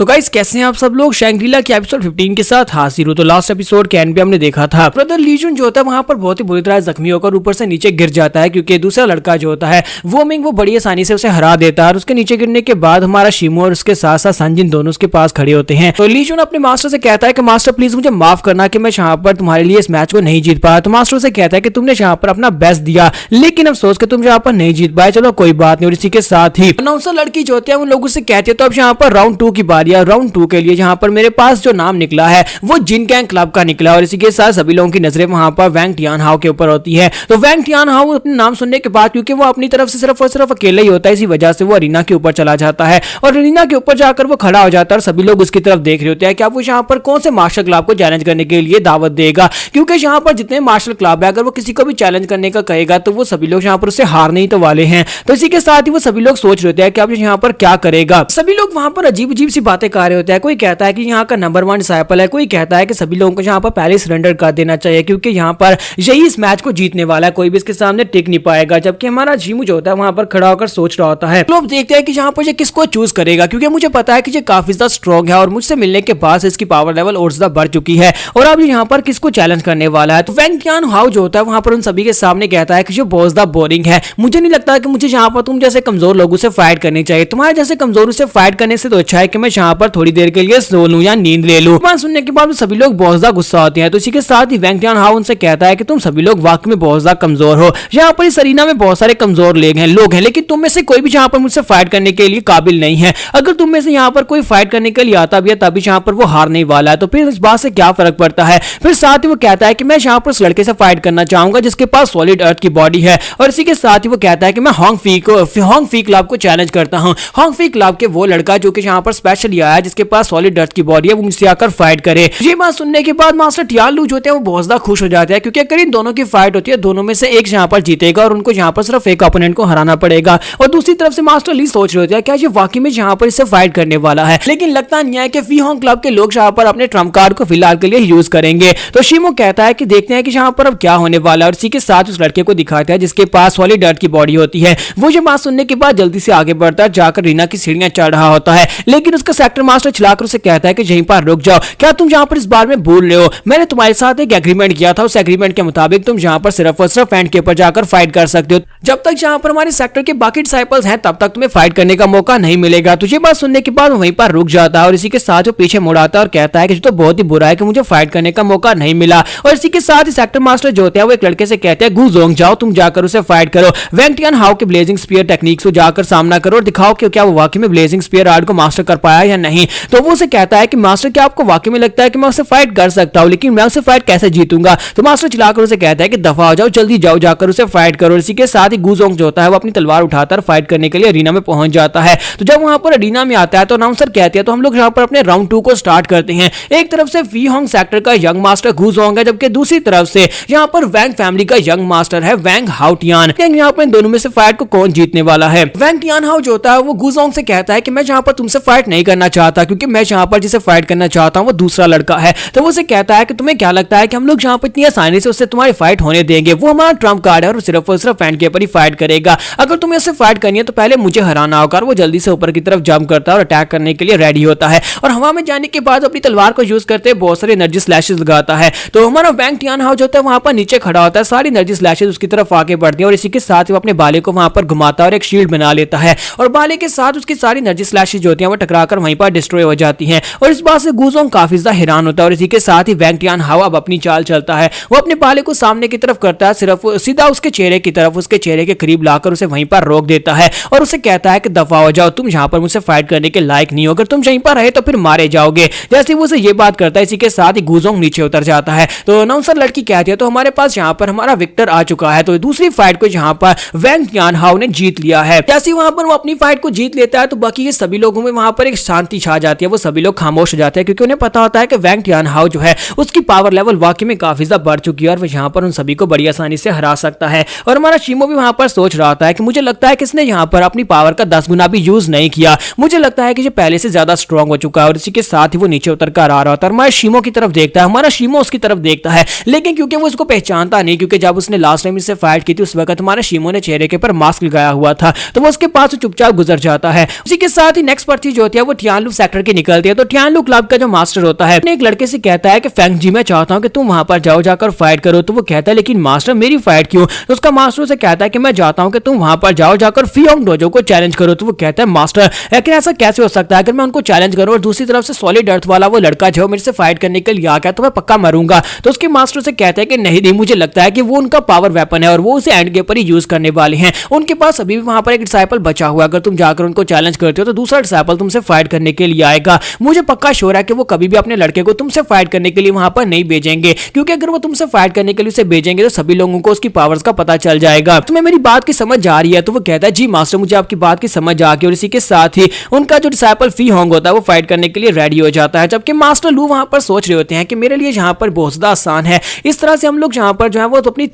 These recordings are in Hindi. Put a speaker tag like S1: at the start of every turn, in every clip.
S1: तो गाइस कैसे हैं आप सब लोग। शैंग्रीला के एपिसोड 15 के साथ हाजिर हूं। तो लास्ट एपिसोड के एंड पे हमने देखा था ब्रदर लीजुन जो होता है वहां पर बहुत ही बुरी तरह जख्मी होकर ऊपर से नीचे गिर जाता है, क्योंकि दूसरा लड़का जो होता है वो मिंग वो बड़ी आसानी से उसे हरा देता है। और उसके नीचे गिरने के बाद हमारा शिमो और उसके साथ साथ संजिन दोनों उसके पास खड़े होते हैं। तो लीजुन अपने मास्टर से कहता है कि मास्टर प्लीज मुझे माफ करना कि मैं यहाँ पर तुम्हारे लिए इस मैच को नहीं जीत पाया। तो मास्टर से कहता है कि तुमने यहाँ पर अपना बेस्ट दिया, लेकिन अफसोस कि तुम यहाँ पर नहीं जीत पाए। चलो कोई बात नहीं। और इसी के साथ ही अनाउंसर लड़की जो होती है उन लोगों से कहती है तो अब यहाँ पर राउंड 2 की बारी है। राउंड 2 के लिए यहाँ पर मेरे पास जो नाम निकला है वो जिन गैंग क्लब का निकला। और इसी के साथ सभी लोगों की नजरें वहां पर वैंग टियानहाओ के ऊपर होती है। तो वैंग टियानहाओ अपने नाम सुनने के बाद, क्योंकि वो अपनी तरफ से सिर्फ और सिर्फ अकेला ही होता है, इसी वजह से वो अरीना के ऊपर चला जाता है। और अरीना के ऊपर जाकर वो खड़ा हो जाता है और सभी लोग उसकी तरफ देख रहे होते हैं कि अब वो यहाँ पर कौन से मार्शल क्लब को चैलेंज करने के लिए दावत देगा। क्योंकि यहाँ पर जितने मार्शल क्लब है अगर वो किसी को भी चैलेंज करने का कहेगा तो वो सभी लोग यहाँ पर उससे हारने ही तो वाले हैं। तो इसी के साथ ही वो सभी लोग सोच रहे होते हैं कि अब यहाँ पर क्या करेगा। सभी लोग वहां पर अजीब अजीब सी बातें कर रहे होते हैं। कोई कहता है कि यहाँ का नंबर 1 डिसाइपल है, कोई कहता है कि सभी लोगों को यहाँ पर पहले सरेंडर कर देना चाहिए क्योंकि यहाँ पर यही इस मैच को जीतने वाला है, कोई भी इसके सामने टिक नहीं पाएगा। जबकि हमारा जीमू जो होता है वहां पर खड़ा होकर सोच रहा होता है। लोग देखते हैं कि यहाँ पर ये किसको चूज करेगा, क्योंकि मुझे पता है कि ये काफी ज्यादा स्ट्रॉन्ग है और मुझसे मिलने के बाद इसकी पावर लेवल और ज्यादा बढ़ चुकी है और अब यहाँ पर किसको चैलेंज करने वाला है। तो वैंग टियानहाओ जो होता है वहां पर उन सभी के सामने कहता है कि ये बहुत ज्यादा बोरिंग है, मुझे नहीं लगता कि मुझे यहाँ पर तुम जैसे कमजोर लोगों से फाइट करनी चाहिए। तुम्हारे जैसे कमजोरों से फाइट करने से तो अच्छा है कि मैं यहाँ पर थोड़ी देर के लिए सो लूं या नींद ले लूं। बात सुनने के बाद सभी लोग बहुत ज्यादा गुस्सा होते हैं। तो इसी के साथ ही वैंग टियानहाओ उनसे कहता है कि तुम सभी लोग वाकई में बहुत ज्यादा कमजोर हो। यहाँ पर इस अरीना में बहुत सारे कमजोर लोग हैं, लेकिन तुम में से कोई भी यहाँ पर मुझसे फाइट करने के लिए काबिल नहीं है। अगर तुम में से यहाँ पर कोई फाइट करने के लिए आता भी है तभी यहाँ पर वो हारने वाला है, तो फिर इस बात से क्या फर्क पड़ता है। फिर साथ ही वो कहता है कि मैं यहाँ पर उस लड़के से फाइट करना चाहूंगा जिसके पास सॉलिड अर्थ की बॉडी है। और इसी के साथ ही वो कहता है कि मैं होंग फी क्लब को चैलेंज करता हूँ। होंग फी क्लब के वो लड़का जो कि यहाँ पर स्पेशली आया है जिसके पास सॉलिड अर्थ की बॉडी है वो मुझसे आकर फाइट करे। ये बात सुनने के बाद मास्टर टियानलू जो होते हैं वो बहुत ज्यादा खुश हो जाते हैं, क्योंकि अगर इन दोनों की फाइट होती है दोनों में से एक यहाँ पर जीतेगा और उनको यहाँ पर सिर्फ एक ओपोनेंट को हराना पड़ेगा। और दूसरी तरफ से मास्टर ली सोच रहे होते हैं क्या ये वाकई में यहाँ पर इससे फाइट करने वाला है, लेकिन लगता नहीं है कि फी होंग क्लब के लोग यहाँ पर अपने ट्रम्प कार्ड को फिलहाल के लिए यूज करेंगे। तो शिमो कहता है कि देखते हैं कि यहाँ पर अब क्या होने वाला है। और इसी के साथ उस लड़के को दिखाता है जिसके पास सॉलिड अर्थ की बॉडी होती है। वो ये बात सुनने के बाद जल्दी से आगे बढ़ता है, जाकर रीना की सीढ़ियां चढ़ रहा होता है, लेकिन उसका सेक्टर मास्टर चिल्लाकर उसे कहता है कि यहीं पर रुक जाओ, क्या तुम यहाँ पर इस बार में भूल रहे हो मैंने तुम्हारे साथ एक एग्रीमेंट किया था, उस एग्रीमेंट के मुताबिक तुम यहाँ पर सिर्फ और सिर्फ एंड के ऊपर जाकर फाइट कर सकते हो। जब तक यहाँ पर हमारे सेक्टर के बाकी डिसाइपल्स हैं तब तक तुम्हें फाइट करने का मौका नहीं मिलेगा। तो ये बात सुनने के बाद वहीं पर रुक जाता है और इसी के साथ वो पीछे मुड़ आता है और कहता है कि तो बहुत ही बुरा है कि मुझे फाइट करने का मौका नहीं मिला। और इसी के साथ ही सेक्टर मास्टर जो होते हैं वो एक लड़के से कहते हैं गुजोंग जाओ तुम जाकर उसे फाइट करो, वैंग टियानहाओ के ब्लेजिंग स्पीयर टेक्निक्स को जाकर सामना करो और दिखाओ कि क्या वो वाकई में ब्लेजिंग स्पीयर आर्ट को मास्टर कर पाया या नहीं। तो वो उसे कहता है कि मास्टर क्या आपको वाकई में लगता है कि मैं उससे फाइट कर सकता हूं, लेकिन मैं उससे फाइट कैसे जीतूंगा। तो मास्टर चिल्लाकर उसे कहता है कि दफा हो जाओ, जल्दी जाओ जाकर उसे फाइट करो। इसी के साथ ही गुजोंग जो होता है वो अपनी तलवार उठाकर फाइट करने के लिए अरीना में पहुंच जाता है। तो जब वहां पर अरीना में आता है तो अनाउंसर कहते हैं तो हम लोग यहाँ पर अपने राउंड 2 को स्टार्ट करते हैं। एक तरफ से फी होंग सेक्टर का यंग मास्टर गुजोंग है, जबकि दूसरी तरफ से यहाँ पर वैंग फैमिली का यंग मास्टर है वैंग हाओटियान। यहाँ पर इन दोनों में से फाइट को कौन जीतने वाला है। वैंग टियानहाओ जो होता है वो गुजोंग से कहता है कि मैं यहाँ पर तुमसे फाइट नहीं करना चाहता, क्योंकि मैं यहाँ पर जिसे फाइट करना चाहता हूँ वो दूसरा लड़का है। तो वो उसे कहता है कि तुम्हें क्या लगता है कि हम लोग यहाँ पर इतनी आसानी से उससे तुम्हारी फाइट होने देंगे। वो हमारा ट्रम्प कार्ड है और सिर्फ और सिर्फ फैन के ऊपर ही फाइट करेगा। अगर तुम्हें उससे फाइट करनी है तो पहले मुझे हराना होगा। वो जल्दी से ऊपर की तरफ जंप करता है और अटैक करने के लिए रेडी होता है और हवा में जाने के बाद अपनी तलवार को यूज करते बहुत सारे एनर्जी स्लैशेस लगाता है। तो हमारा वैंग टियानहाओ जो होता है वहां पर नीचे खड़ा होता है, सारी एनर्जी स्लैशेस उसकी तरफ आगे बढ़ती है और इसी के साथ वो अपने बाले को वहां पर घुमाता है और एक शील्ड बना लेता है और बाले के साथ उसकी सारी एनर्जी स्लैशेस जो होती हैं वो टकराकर वहीं पर डिस्ट्रॉय हो जाती हैं। और इस बात से गुजोंग काफी ज्यादा हैरान होता है और इसी के साथ ही वैंग टियानहाओ अब अपनी चाल चलता है। वो अपने बाले को सामने की तरफ करता है, सिर्फ सीधा उसके चेहरे की तरफ, उसके चेहरे के करीब लाकर उसे वहीं पर रोक देता है और उसे कहता है कि दफा हो जाओ, तुम यहाँ पर मुझसे फाइट करने के लायक नहीं हो, अगर तुम यहीं पर रहे तो फिर मारे जाओगे। जैसे वो उसे ये बात करता है इसी के साथ ही गुजोंग नीचे उतर जाता है। तो अनाउंसर लड़की कहती है तो हमारे पास यहाँ पर हमारा विक्टर आ चुका है। तो दूसरी फाइट को यहाँ पर वैंग टियानहाओ ने जीत लिया है। जैसे वहां पर वो अपनी फाइट को जीत लेता है तो बाकी के सभी लोगों में वहां पर एक शांति छा जाती है। वो सभी लोग खामोश हो जाते हैं क्योंकि उन्हें पता होता है कि वैंग टियानहाओ जो है उसकी पावर लेवल वाकई में काफी ज्यादा बढ़ चुकी है और वो यहाँ पर उन सभी को बड़ी आसानी से हरा सकता है। और हमारा शिमो भी वहां पर सोच रहा था कि मुझे लगता है कि इसने यहाँ पर अपनी पावर का 10 गुना भी यूज नहीं किया, मुझे लगता है कि ये पहले से ज्यादा स्ट्रॉन्ग हो चुका है। और इसी के साथ ही वो नीचे उतर कर आ रहा था और हमारा शिमो की तरफ देखता है, हमारा शिमो उसकी तरफ देखता है, लेकिन क्योंकि वो उसको पहचानता नहीं, क्योंकि जब उसने लास्ट टाइम इससे फाइट की थी उस वक्त हमारे शिमो ने चेहरे के ऊपर मास्क लगाया हुआ था, तो वो उसके पास चुपचाप गुजर जाता है। उसी के साथ ही नेक्स्ट पर्ची जो होती है वो टियानलू सेक्टर की निकलती है। तो टियानलू क्लब का जो मास्टर होता है एक लड़के से कहता है कि फेंग जी मैं चाहता हूं कि तुम वहां पर जाओ, जाकर फाइट करो। तो वो कहता है लेकिन मास्टर मेरी फाइट क्यों? तो उसका मास्टर से कहता है कि मैं चाहता हूं कि तुम वहां पर जाओ, जाकर फियोंग डोजो को चैलेंज करो। तो वो कहता है मास्टर लेकिन ऐसा कैसे हो सकता है? अगर मैं उनको चैलेंज करूं और दूसरी तरफ से सॉलिड अर्थ वाला वो लड़का जो मेरे से फाइट करने के लिए आ गया तो मैं पक्का मरूंगा। तो उसके मास्टर से कहता है कि नहीं, मुझे लगता है कि वो उनका पावर वेपन है और वो उसे एंड गेम पर ही यूज करने वाले हैं। उनके पास अभी भी वहां पर एक डिसाइपल बचा हुआ है। अगर तुम जाकर उनको चैलेंज करते हो तो दूसरा डिसाइपल तुमसे फाइट करने के लिए आएगा। मुझे पक्का श्योर है कि वो कभी भी अपने लड़के को तुमसे फाइट करने के लिए वहां पर नहीं भेजेंगे, क्योंकि अगर वो तुमसे फाइट करने के लिए उसे भेजेंगे तो सभी लोगों को उसकी पावर्स का पता चल जाएगा। तुम्हें मेरी बात की समझ आ रही है? तो वो कहता है जी मास्टर, मुझे आपकी बात की समझ आ गई। और इसी के साथ ही उनका जो डिसाइपल फी होंग होता है वो फाइट करने के लिए रेडी हो जाता है, जबकि मास्टर लू वहां पर सोच रहे होते हैं कि मेरे लिए यहाँ पर बहुत ज्यादा आसान है। इस तरह से हम लोग यहाँ पर जो है वो अपनी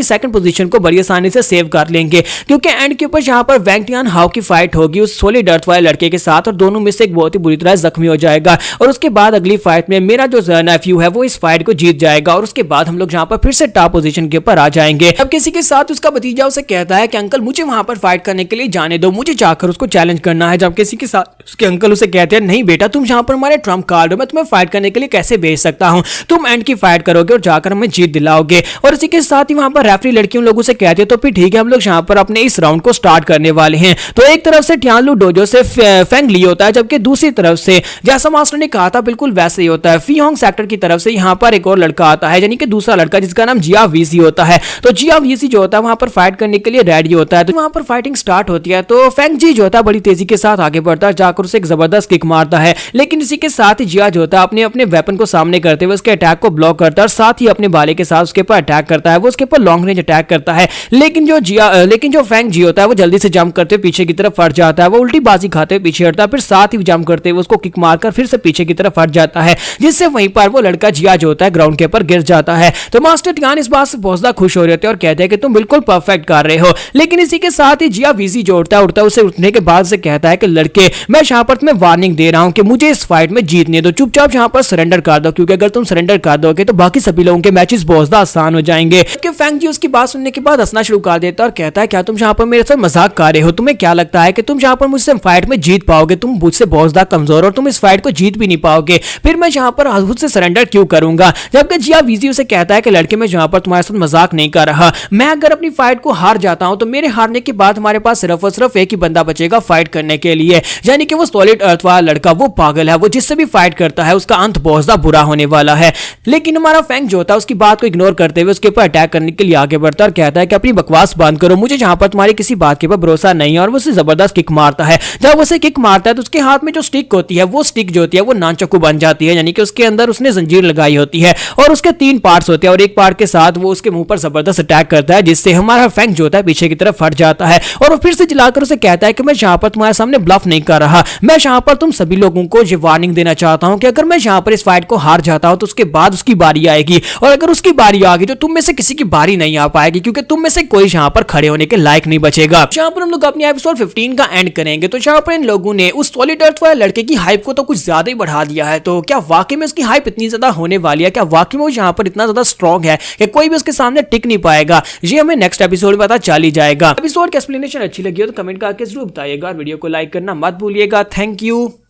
S1: सेकंड पोजीशन को बड़ी आसानी से सेव कर लेंगे, क्योंकि एंड के ऊपर यहाँ पर वैंग टियान हाओ की फाइट होगी उस सॉलिड अर्थ वाले लड़के के साथ और दोनों में से एक बहुत ही बुरी तरह जख्मी हो जाएगा। और उसके बाद अगली फाइट में मेरा जो नेफ्यू है वो इस फाइट को जीत जाएगा और उसके बाद हम लोग यहाँ पर फिर से टॉप पोजीशन के ऊपर आ जाएंगे। अब किसी के साथ उसका भतीजा उसे कहता है कि अंकल मुझे वहां पर फाइट करने के लिए जाने दो, मुझे जाकर उसको चैलेंज करना है। जब किसी के साथ उसके अंकल उसे कहते हैं नहीं बेटा, तुम यहाँ पर हमारे ट्रम्प कार्ड हो, मैं तुम्हें फाइट करने के लिए कैसे भेज सकता हूँ, तुम एंड की फाइट करोगे और जाकर हमें जीत दिलाओगे। और इसी के साथ ही वहां पर रेफरी लड़कियों लोगों से कहते हैं तो फिर ठीक है, हम लोग यहाँ पर अपने इस राउंड को स्टार्ट करने वाले हैं। तो एक तरफ से टियानलू डोजो से फेंग ली होता है, जबकि दूसरी तरफ से जैसा मास्टर ने कहा था बिल्कुल वैसे ही होता है। फियोंग सेक्टर की तरफ से यहाँ पर एक और लड़का आता है, यानी कि दूसरा लड़का जिसका नाम जिया वीसी होता है। तो जिया वीसी जो होता है वहां पर फाइट करने के लिए रेडी होता है। तो वहां पर फाइटिंग स्टार्ट होती है तो फेंग जी जो होता है बड़ी तेजी के साथ आगे बढ़ता है, जाकर उसे एक जबरदस्त किक मारता है। लेकिन इसी के साथ ही जिया जो होता है अपने वेपन को सामने करते हुए उसके अटैक को ब्लॉक करता है और साथ ही अपने भाले के साथ उसके ऊपर अटैक करता है। वो उसके ऊपर लॉन्ग रेंज अटैक करता है, लेकिन जो फेंग जी होता है वो जल्दी से जंप करते हुए पीछे की तरफ हट जाता है। वो उल्टी बाजी खाते हुए पीछे हटता है, फिर साथ ही जंप करते हुए उसको किक मारकर फिर से पीछे की तरफ हट जाता है, जिससे वहीं पर वो लड़का जिया जो होता है ग्राउंड के ऊपर गिर जाता है। तो मास्टर टियान इस बात से बहुत ज्यादा खुश हो रहे थे और कहते हैं कि तुम बिल्कुल परफेक्ट कर रहे हो। लेकिन इसी के साथ ही जिया वीसी जो उठता है उसे उठने के बाद से कहता है कि लड़के मैं यहाँ पर तुम्हें वार्निंग दे रहा हूँ कि मुझे इस फाइट में जीतने दो, चुपचाप यहाँ पर सरेंडर कर दो, क्योंकि अगर तुम सरेंडर कर दोगे तो बाकी सभी लोगों के मैचेस बहुत ज्यादा आसान हो जाएंगे। फेंग जी उसकी बात सुनने के बाद हंसना शुरू कर देता है और कहता है क्या तुम यहाँ पर मेरे साथ मजाक कर रहे हो? तुम्हें क्या लगता है कि तुम यहाँ पर मुझसे फाइट में जीत पाओगे? तुम मुझसे बहुत ज्यादा कमजोर और तुम इस फाइट को जीत भी नहीं पाओगे, फिर मैं यहाँ पर खुद से सरेंडर क्यों करूंगा? जबकि जिया वीजी उसे कहता है कि लड़के मैं यहाँ पर तुम्हारे साथ मजाक नहीं कर रहा, मैं अगर अपनी फाइट को हार जाता हूं तो मेरे हारने के बाद हमारे पास सिर्फ और सिर्फ एक ही बंदा बचेगा फाइट करने के लिए, यानी कि वो सॉलिड अर्थ वाला लड़का। वो पागल है, वो जिससे भी फाइट करता है उसका अंत बहुत ज्यादा बुरा होने वाला है। लेकिन हमारा फेंग जो होता है उसकी बात को इग्नोर करते हुए उसके ऊपर अटैक करने के लिए आगे बढ़ता है और कहता है कि अपनी बकवास बंद करो, मुझे यहाँ पर तुम्हारी किसी बात के ऊपर भरोसा नहीं है। और वो उसे जबरदस्त किक मारता है। जब उसे किक मारता है तो उसके हाथ में जो स्टिक होती है वो स्टिक जो होती है वो नानचक्कू बन जाती है, यानी कि उसके अंदर उसने जंजीर लगाई होती है और उसके 3 पार्ट्स होते हैं और एक पार्ट के साथ वो उसके मुंह पर जबरदस्त अटैक करता है, जिससे हमारा फेंग जो होता है पीछे की तरफ हट जाता है। और वो फिर से चिल्लाकर उसे कहता है कि मैं यहाँ पर तुम्हारे सामने ब्लफ नहीं कर रहा, मैं यहाँ पर तुम सभी लोगों को ये वार्निंग देना चाहता हूँ कि अगर मैं यहाँ पर इस फाइट को हार जाता हूँ तो उसके बाद उसकी बारी आएगी, और अगर उसकी बारी आ गई तो तुम में से किसी की बारी नहीं आ पाएगी, क्योंकि तुम में से कोई यहाँ पर खड़े होने के लायक नहीं बचेगा। यहाँ पर हम लोग अपनी एपिसोड 15 का एंड करेंगे। तो यहाँ पर इन लोगों ने उस सॉलिड अर्थ वाले लड़के की हाइप को तो कुछ ज्यादा ही बढ़ा दिया है। तो क्या वाकई में उसकी हाइप इतनी ज्यादा होने वाली है? क्या वाकई में वो यहाँ पर इतना ज्यादा स्ट्रॉन्ग है कि कोई भी उसके सामने टिक नहीं पाएगा? ये हमें नेक्स्ट एपिसोड में पता चल ही जाएगा। एपिसोड की एक्सप्लेनेशन अच्छी लगी हो तो कमेंट करके जरूर बताइएगा, वीडियो को लाइक करना मत भूलिएगा। Thank you.